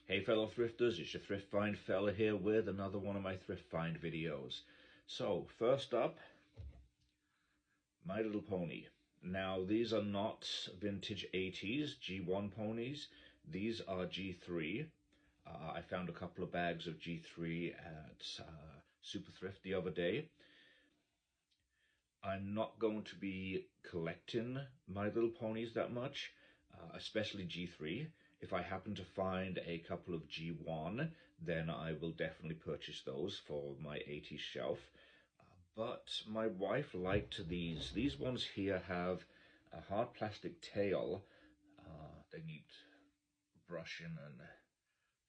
Hey fellow thrifters, it's your thrift find fella here with another one of my thrift find videos. So first up, My Little Pony. Now these are not vintage 80s G1 ponies, these are G3. I found a couple of bags of G3 at Super Thrift the other day. I'm not going to be collecting My Little Ponies that much, especially G3. If I happen to find a couple of G1, then I will definitely purchase those for my 80s shelf. But my wife liked these. These ones here have a hard plastic tail. They need brushing and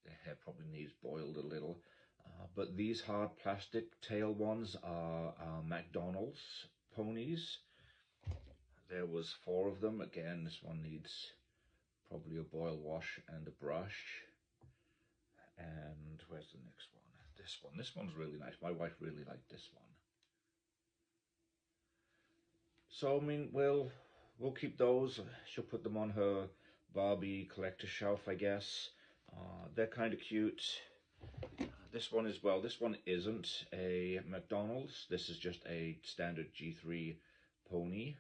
their hair probably needs boiled a little. But these hard plastic tail ones are McDonald's ponies. There was 4 of them. Again, this one needs probably a boil wash and a brush. And where's the next one? This one. This one's really nice. My wife really liked this one. So, I mean, we'll keep those. She'll put them on her Barbie collector shelf, I guess. They're kind of cute. This one as well. This one isn't a McDonald's. This is just a standard G3 pony.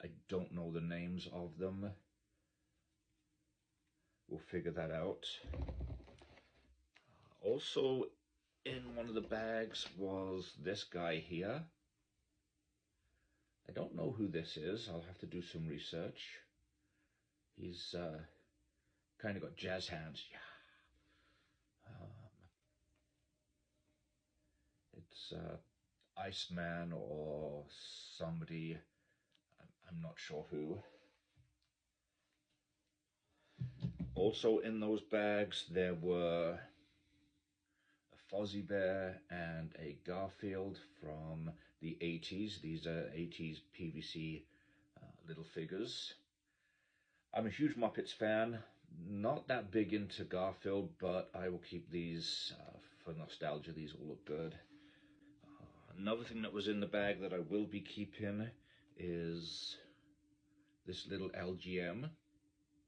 I don't know the names of them. We'll figure that out. Also in one of the bags was this guy here. I don't know who this is. I'll have to do some research. He's kind of got jazz hands. Yeah. It's Iceman or somebody. I'm not sure who. Also in those bags there were a Fozzie Bear and a Garfield from the 80s. These are 80s PVC little figures. I'm a huge Muppets fan. Not that big into Garfield, but I will keep these for nostalgia. These all look good. Another thing that was in the bag that I will be keeping is this little LGM.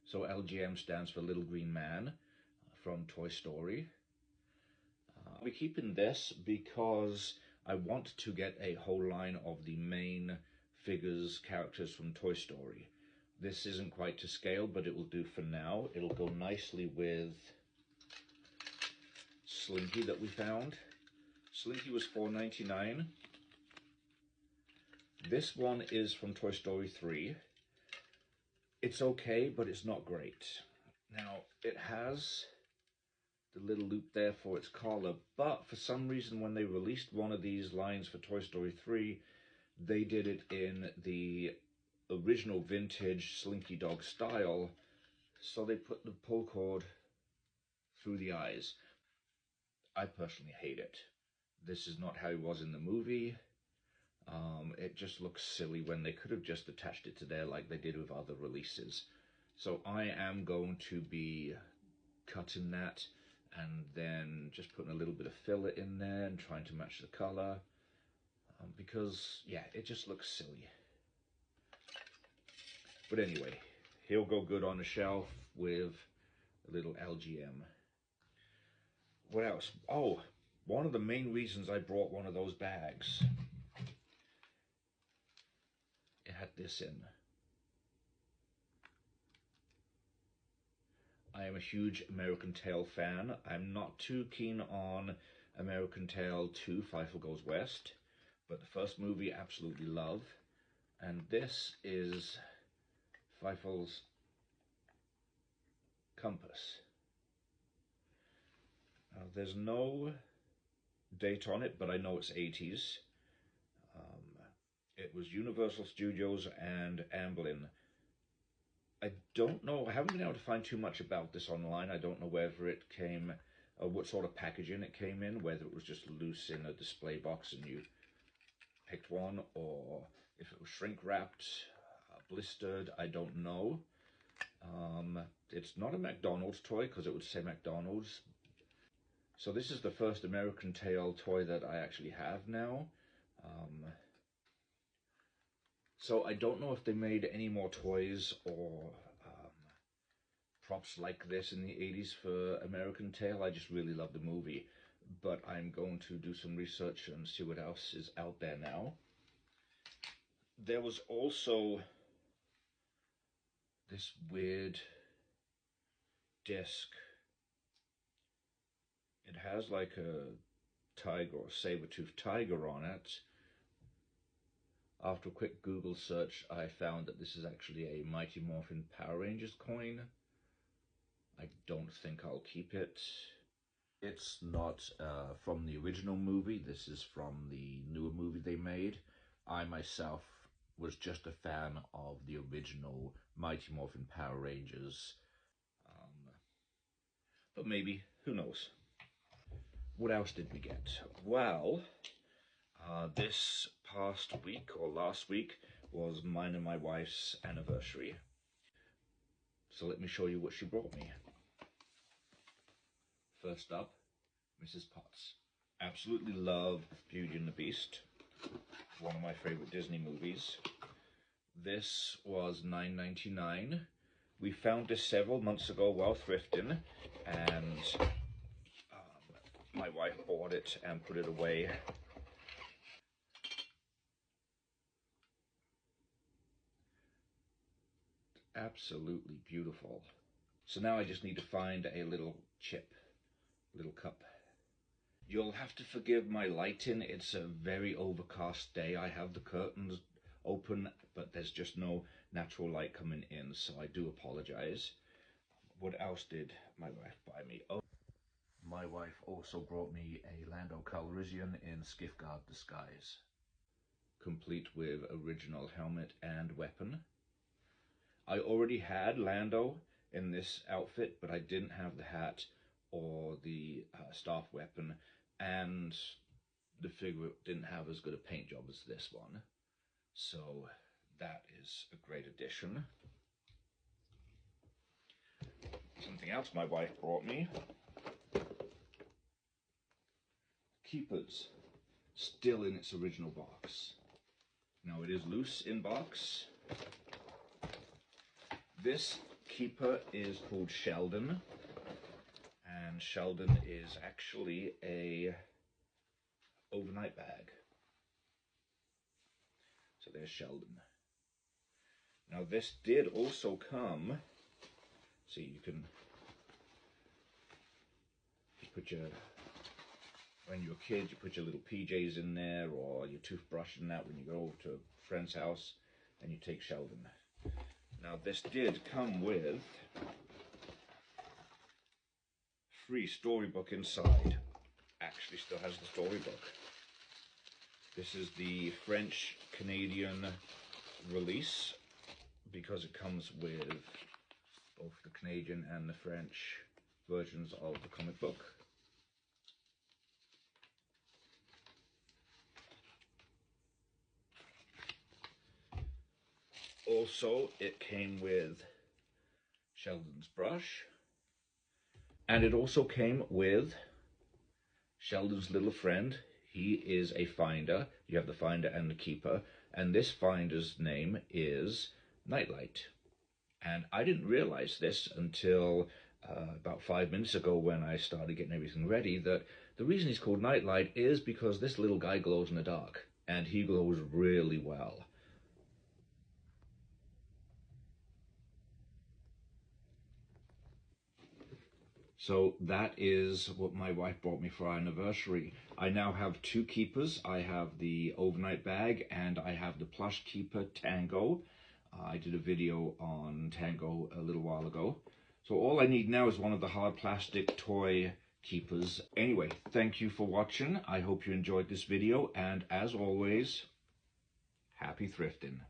So LGM stands for Little Green Man from Toy Story. I'll be keeping this because I want to get a whole line of the main figures, characters from Toy Story. This isn't quite to scale, but it will do for now. It'll go nicely with Slinky that we found. Slinky was $4.99. This one is from Toy Story 3. It's okay, but it's not great. Now, it has the little loop there for its collar, but for some reason when they released one of these lines for Toy Story 3, they did it in the original vintage Slinky Dog style, so they put the pull cord through the eyes. I personally hate it. This is not how it was in the movie. It just looks silly when they could have just attached it to there like they did with other releases. So I am going to be cutting that and then just putting a little bit of filler in there and trying to match the color. Because, yeah, it just looks silly. But anyway, he'll go good on the shelf with a little LGM. What else? Oh, one of the main reasons I brought one of those bags, it had this in. I am a huge American Tail fan. I'm not too keen on American Tail 2, Fievel Goes West, but the first movie I absolutely love. And this is Fievel's compass. There's no date on it, but I know it's 80s. It was Universal Studios and Amblin. I don't know, I haven't been able to find too much about this online. I don't know whether it came, what sort of packaging it came in, whether it was just loose in a display box and you picked one, or if it was shrink wrapped, blistered, I don't know. It's not a McDonald's toy because it would say McDonald's. So this is the first American Tail toy that I actually have now. So I don't know if they made any more toys or props like this in the 80s for American Tail. I just really love the movie. But I'm going to do some research and see what else is out there now. There was also this weird disc. It has like a tiger or saber-toothed tiger on it. After a quick Google search, I found that this is actually a Mighty Morphin Power Rangers coin. I don't think I'll keep it. It's not from the original movie. This is from the newer movie they made. I myself was just a fan of the original Mighty Morphin Power Rangers. But maybe, who knows? What else did we get? Well, this past week or last week was mine and my wife's anniversary. So let me show you what she brought me. First up, Mrs. Potts. Absolutely love Beauty and the Beast. One of my favorite Disney movies. This was $9.99. We found this several months ago while thrifting, and my wife bought it and put it away. Absolutely beautiful. So now I just need to find a little chip, little cup. You'll have to forgive my lighting. It's a very overcast day. I have the curtains open, but there's just no natural light coming in, so I do apologize. What else did my wife buy me? Oh, my wife also brought me a Lando Calrissian in Skiff Guard disguise, complete with original helmet and weapon. I already had Lando in this outfit, but I didn't have the hat or the staff weapon, and the figure didn't have as good a paint job as this one. So that is a great addition. Something else my wife brought me. Keepers, still in its original box. Now it is loose in box. This keeper is called Sheldon, and Sheldon is actually a overnight bag. So there's Sheldon. Now this did also come, see, you can put your, when you're a kid, you put your little PJs in there, or your toothbrush and that when you go over to a friend's house, and you take Sheldon. Now this did come with free storybook inside. Actually still has the storybook. This is the French-Canadian release, because it comes with both the Canadian and the French versions of the comic book. Also, it came with Sheldon's brush, and it also came with Sheldon's little friend. He is a finder. You have the finder and the keeper, and this finder's name is Nightlight. And I didn't realize this until about 5 minutes ago when I started getting everything ready, that the reason he's called Nightlight is because this little guy glows in the dark, and he glows really well. So that is what my wife bought me for our anniversary. I now have two keepers. I have the overnight bag and I have the plush keeper Tango. I did a video on Tango a little while ago. So all I need now is one of the hard plastic toy keepers. Anyway, thank you for watching. I hope you enjoyed this video, and as always, happy thrifting.